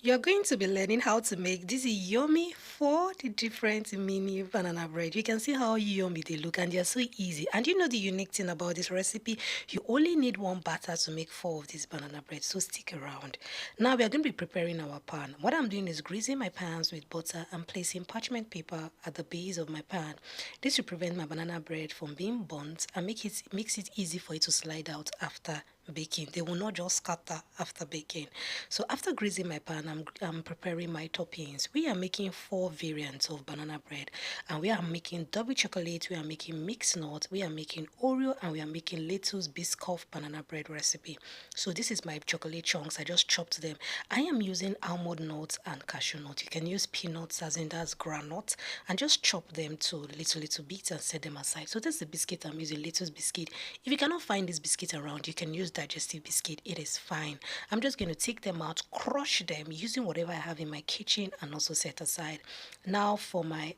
You're going to be learning how to make this yummy 4 different mini banana bread. You can see how yummy they look and they're so easy. And you know the unique thing about this recipe? You only need one batter to make 4 of these banana bread, so stick around. Now we are going to be preparing our pan. What I'm doing is greasing my pans with butter and placing parchment paper at the base of my pan. This will prevent my banana bread from being burnt and makes it easy for it to slide out after baking. They will not just scatter after baking. So after greasing my pan, I'm preparing my toppings. We are making 4 variants of banana bread, and we are making double chocolate, we are making mixed nut, we are making Oreo, and we are making Lotus biscuit banana bread recipe. So this is my chocolate chunks. I just chopped them. I am using almond nuts and cashew nut. You can use peanuts, as in that's granite, and just chop them to little bits and set them aside. So this is the biscuit I'm using, Lotus biscuit. If you cannot find this biscuit around, you can use digestive biscuit. It is fine. I'm just going to take them out, crush them using whatever I have in my kitchen, and also set aside. Now for my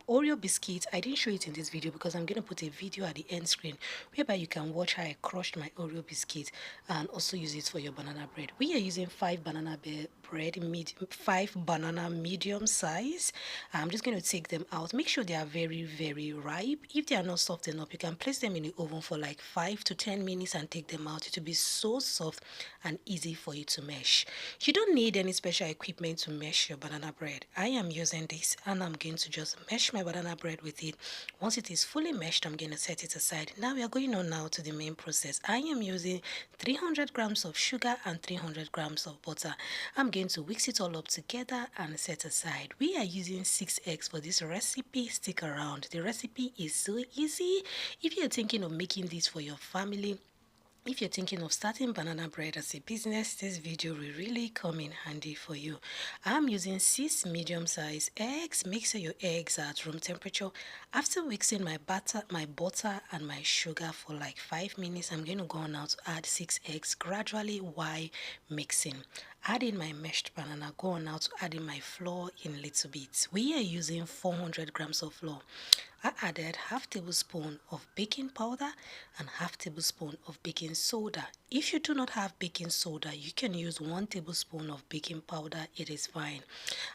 Oreo biscuit, I didn't show it in this video because I'm going to put a video at the end screen whereby you can watch how I crushed my Oreo biscuit and also use it for your banana bread. We are using 5 banana medium size. I'm just going to take them out. Make sure they are very ripe. If they are not soft enough, you can place them in the oven for like 5 to 10 minutes and take them out. It will be so soft and easy for you to mash. You don't need any special equipment to mash your banana bread. I am using this and I'm going to just mash my banana bread with it. Once it is fully meshed, I'm going to set it aside. Now we are going on now to the main process. I am using 300 grams of sugar and 300 grams of butter. I'm going to whisk it all up together and set aside. We are using 6 eggs for this recipe. Stick around. The recipe is so easy. If you're thinking of making this for your family, if you're thinking of starting banana bread as a business, this video will really come in handy for you. I'm using 6 medium-sized eggs. Make sure your eggs are at room temperature. After mixing my butter and my sugar for like 5 minutes, I'm going to go now to add 6 eggs gradually while mixing. Add in my mashed banana. Go on now to add in my flour in little bits. We are using 400 grams of flour. I added half tablespoon of baking powder and half tablespoon of baking soda. If you do not have baking soda, you can use 1 tablespoon of baking powder. It is fine.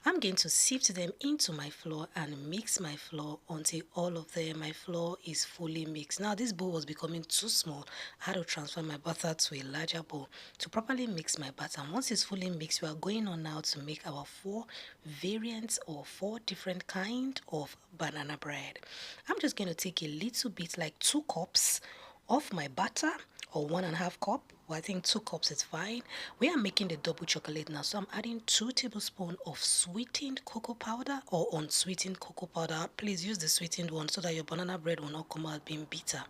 I'm going to sift them into my flour and mix my flour until all of my flour is fully mixed. Now this bowl was becoming too small. I had to transfer my butter to a larger bowl to properly mix my batter. And once it's fully mixed, we are going on now to make our 4 variants or 4 different kinds of banana bread. I'm just going to take a little bit, like 2 cups of my butter, or 1.5 cup. Well, I think 2 cups is fine. We are making the double chocolate now, so I'm adding 2 tablespoons of sweetened cocoa powder or unsweetened cocoa powder. Please use the sweetened one so that your banana bread will not come out being bitter.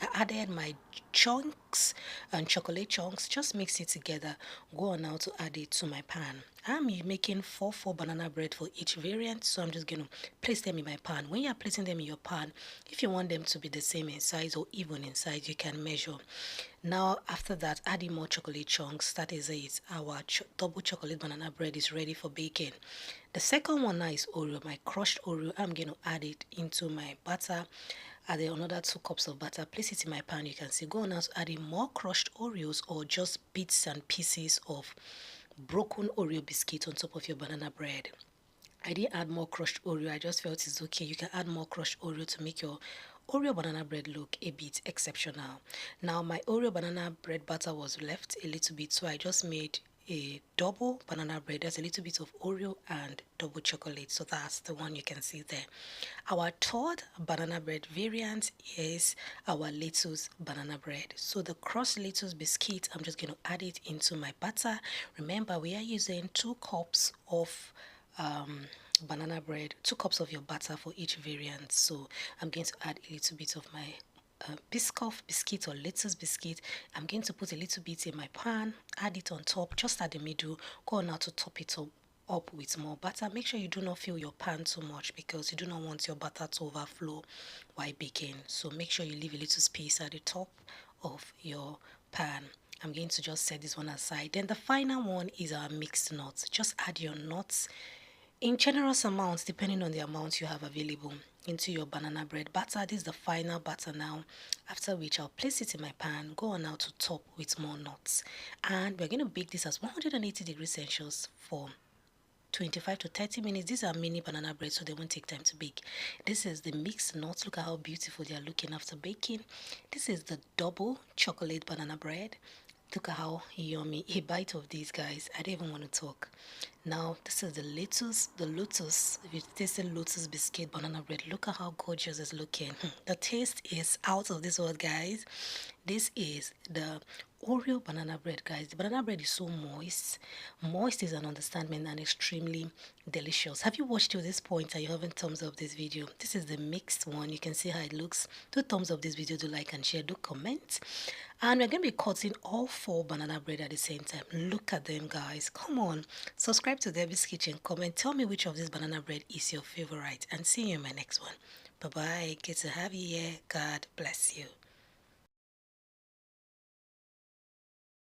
I added my chunks and chocolate chunks. Just mix it together. Go on now to add it to my pan. I'm making 4 banana bread for each variant, so I'm just going to place them in my pan. When you're placing them in your pan, if you want them to be the same in size or even in size, you can measure. Now after that, adding more chocolate chunks. That is it. Our double chocolate banana bread is ready for baking. The second one now is Oreo. My crushed Oreo. I'm going to add it into my butter. Add another 2 cups of butter. Place it in my pan. You can see. Go now to adding more crushed Oreos or just bits and pieces of broken Oreo biscuit on top of your banana bread. I didn't add more crushed Oreo. I just felt it's okay. You can add more crushed Oreo to make your Oreo banana bread look a bit exceptional. Now my Oreo banana bread batter was left a little bit, so I just made a double banana bread. There's a little bit of Oreo and double chocolate, so that's the one you can see there. Our third banana bread variant is our lettuce banana bread. So the crushed lettuce biscuit, I'm just going to add it into my batter. Remember, we are using 2 cups of banana bread, 2 cups of your butter for each variant. So I'm going to add a little bit of my biscuit or lettuce biscuit. I'm going to put a little bit in my pan, add it on top, just at the middle. Go on now to top it up with more butter. Make sure you do not fill your pan too much because you do not want your butter to overflow while baking. So make sure you leave a little space at the top of your pan. I'm going to just set this one aside. Then the final one is our mixed nuts. Just add your nuts in generous amounts depending on the amount you have available into your banana bread batter. This is the final batter now, after which I'll place it in my pan. Go on now to top with more nuts, and we're going to bake this at 180 degrees Celsius for 25 to 30 minutes. These are mini banana bread, so they won't take time to bake. This is the mixed nuts. Look at how beautiful they are looking after baking. This is the double chocolate banana bread. Look at how yummy. A bite of these, guys. I don't even want to talk. Now, this is the Lotus. If you tasted Lotus biscuit banana bread, look at how gorgeous it's looking. The taste is out of this world, guys. This is the Oreo banana bread, guys. The banana bread is so moist. Moist is an understatement and extremely delicious. Have you watched to this point and you haven't thumbs up this video? This is the mixed one. You can see how it looks. Do thumbs up this video, do like and share, do comment. And we're going to be cutting all 4 banana bread at the same time. Look at them, guys. Come on. Subscribe to Debbie's Kitchen. Comment. Tell me which of this banana bread is your favorite. And see you in my next one. Bye-bye. Good to have you here. God bless you.